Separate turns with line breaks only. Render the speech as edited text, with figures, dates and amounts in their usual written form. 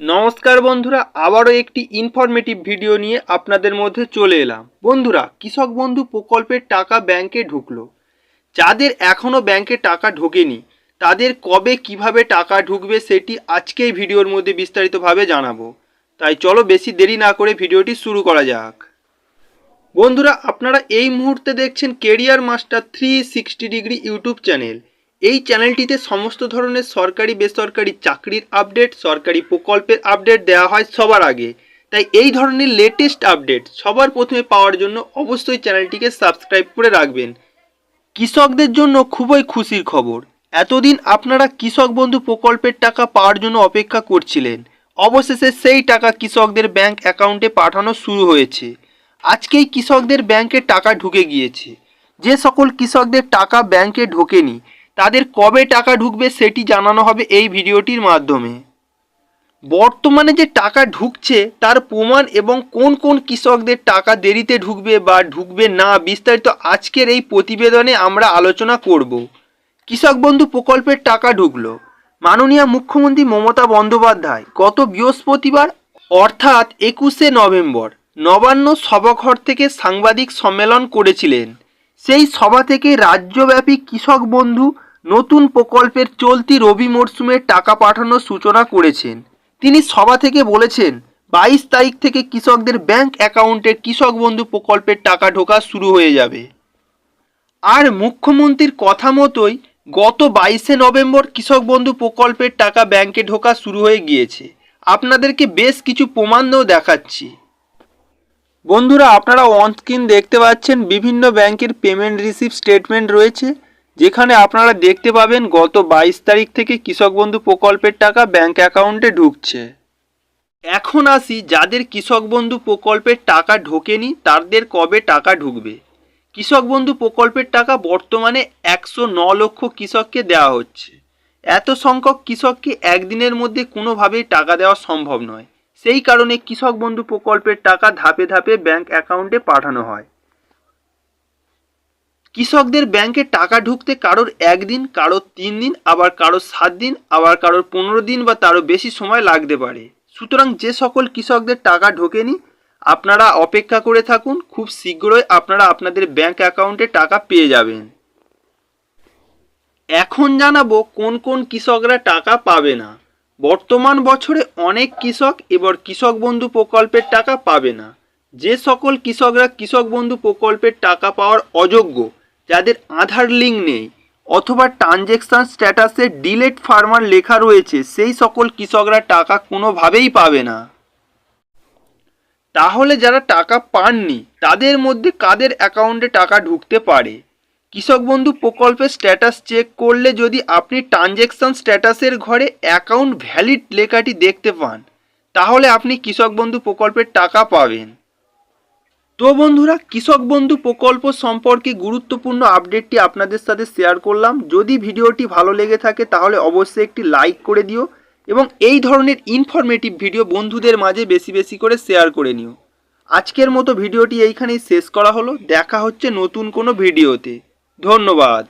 নমস্কার বন্ধুরা, আবারও একটি ইনফরমেটিভ ভিডিও নিয়ে আপনাদের মধ্যে চলে এলাম। বন্ধুরা, কৃষক বন্ধু প্রকল্পের টাকা ব্যাংকে ঢুকলো। যাদের এখনও ব্যাংকে টাকা ঢোকেনি তাদের কবে কিভাবে টাকা ঢুকবে সেটি আজকে এই ভিডিওর মধ্যে বিস্তারিতভাবে জানাবো। তাই চলো বেশি দেরি না করে ভিডিওটি শুরু করা যাক। বন্ধুরা, আপনারা এই মুহূর্তে দেখছেন career master 360 degree YouTube channel. এই চ্যানেলটিতে সমস্ত ধরনের সরকারি বেসরকারি চাকরির আপডেট, সরকারি প্রকল্পের আপডেট দেওয়া হয় সবার আগে। তাই এই ধরনের লেটেস্ট আপডেট সবার প্রথমে পাওয়ার জন্য অবশ্যই চ্যানেলটিকে সাবস্ক্রাইব করে রাখবেন। কৃষকদের জন্য খুবই খুশির খবর। এতদিন আপনারা কৃষক বন্ধু প্রকল্পের টাকা পাওয়ার জন্য অপেক্ষা করছিলেন। অবশেষে সেই টাকা কৃষকদের ব্যাংক অ্যাকাউন্টে পাঠানো শুরু হয়েছে। আজকেই কৃষকদের ব্যাংকে টাকা ঢুকে গিয়েছে। যে সকল কৃষকদের টাকা ব্যাংকে ঢোকেনি তাদের কবে টাকা ঢুকবে সেটি জানানো হবে এই ভিডিওটির মাধ্যমে। বর্তমানে যে টাকা ঢুকছে তার প্রমাণ এবং কোন কোন কৃষকদের টাকা দেরিতে ঢুকবে বা ঢুকবে না বিস্তারিত আজকের এই প্রতিবেদনে আমরা আলোচনা করব। কৃষক বন্ধু প্রকল্পের টাকা ঢুকলো। মাননীয় মুখ্যমন্ত্রী মমতা বন্দ্যোপাধ্যায় গত বৃহস্পতিবার অর্থাৎ 21শে নভেম্বর নবান্ন সভাঘর থেকে সাংবাদিক সম্মেলন করেছিলেন। সেই সভা থেকে রাজ্যব্যাপী কৃষক বন্ধু নতুন প্রকল্পের চলতি রবি মরশুমে টাকা পাঠানোর সূচনা করেছেন। তিনি সভা থেকে বলেছেন 22 তারিখ থেকে কৃষকদের ব্যাংক অ্যাকাউন্টে কৃষক বন্ধু প্রকল্পের টাকা ঢোকা শুরু হয়ে যাবে। আর মুখ্যমন্ত্রীর কথা মতোই গত 22শে নভেম্বর কৃষক বন্ধু প্রকল্পের টাকা ব্যাংকে ঢোকা শুরু হয়ে গিয়েছে। আপনাদেরকে বেশ কিছু প্রমাণও দেখাচ্ছি। বন্ধুরা, আপনারা অন স্ক্রিন দেখতে পাচ্ছেন বিভিন্ন ব্যাংকের পেমেন্ট রিসিভ স্টেটমেন্ট রয়েছে, যেখানে আপনারা দেখতে পাবেন গত 22 তারিখ থেকে কৃষক বন্ধু প্রকল্পের টাকা ব্যাংক অ্যাকাউন্টে ঢুকছে। এখন আসি যাদের কৃষক বন্ধু প্রকল্পের টাকা ঢোকেনি তাদের কবে টাকা ঢুকবে। কৃষক বন্ধু প্রকল্পের টাকা বর্তমানে 109 লক্ষ কৃষককে দেওয়া হচ্ছে। এত সংখ্যক কৃষককে একদিনের মধ্যে কোনোভাবেই টাকা দেওয়া সম্ভব নয়। সেই কারণে কৃষক বন্ধু প্রকল্পের টাকা ধাপে ধাপে ব্যাংক অ্যাকাউন্টে পাঠানো হয়। কৃষকদের ব্যাংকে টাকা ঢুকতে কারোর 1 দিন, কারোর 3 দিন, আবার কারোর 7 দিন, আবার কারোর 15 দিন বা তারও বেশি সময় লাগতে পারে। সুতরাং যে সকল কৃষকদের টাকা ঢোকেনি আপনারা অপেক্ষা করে থাকুন, খুব শীঘ্রই আপনারা আপনাদের ব্যাংক অ্যাকাউন্টে টাকা পেয়ে যাবেন। এখন জানাবো কোন কোন কৃষকরা টাকা পাবে না। বর্তমান বছরে অনেক কৃষক এবার কৃষক বন্ধু প্রকল্পের টাকা পাবে না। যে সকল কৃষকরা কৃষক বন্ধু প্রকল্পের টাকা পাওয়ার অযোগ্য, যাদের আধার লিঙ্ক নেই অথবা ট্রানজ্যাকশন স্ট্যাটাসে ডিলেট ফার্মার লেখা রয়েছে, সেই সকল কৃষকরা টাকা কোনোভাবেই পাবে না। তাহলে যারা টাকা পাননি তাদের মধ্যে কাদের অ্যাকাউন্টে টাকা ঢুকতে পারে? কৃষক বন্ধু প্রকল্পের স্ট্যাটাস চেক করলে যদি আপনি ট্রানজ্যাকশন স্ট্যাটাসের ঘরে অ্যাকাউন্ট ভ্যালিড লেখাটি দেখতে পান তাহলে আপনি কৃষক বন্ধু প্রকল্পের টাকা পাবেন। তো বন্ধুরা, কৃষক বন্ধু প্রকল্প সম্পর্কে গুরুত্বপূর্ণ আপডেটটি আপনাদের সাথে শেয়ার করলাম। যদি ভিডিওটি ভালো লেগে থাকে তাহলে অবশ্যই একটি লাইক করে দিও এবং এই ধরনের ইনফরমেটিভ ভিডিও বন্ধুদের মাঝে বেশি বেশি করে শেয়ার করে নিও। আজকের মতো ভিডিওটি এইখানেই শেষ করা হলো। দেখা হচ্ছে নতুন কোনো ভিডিওতে। ধন্যবাদ।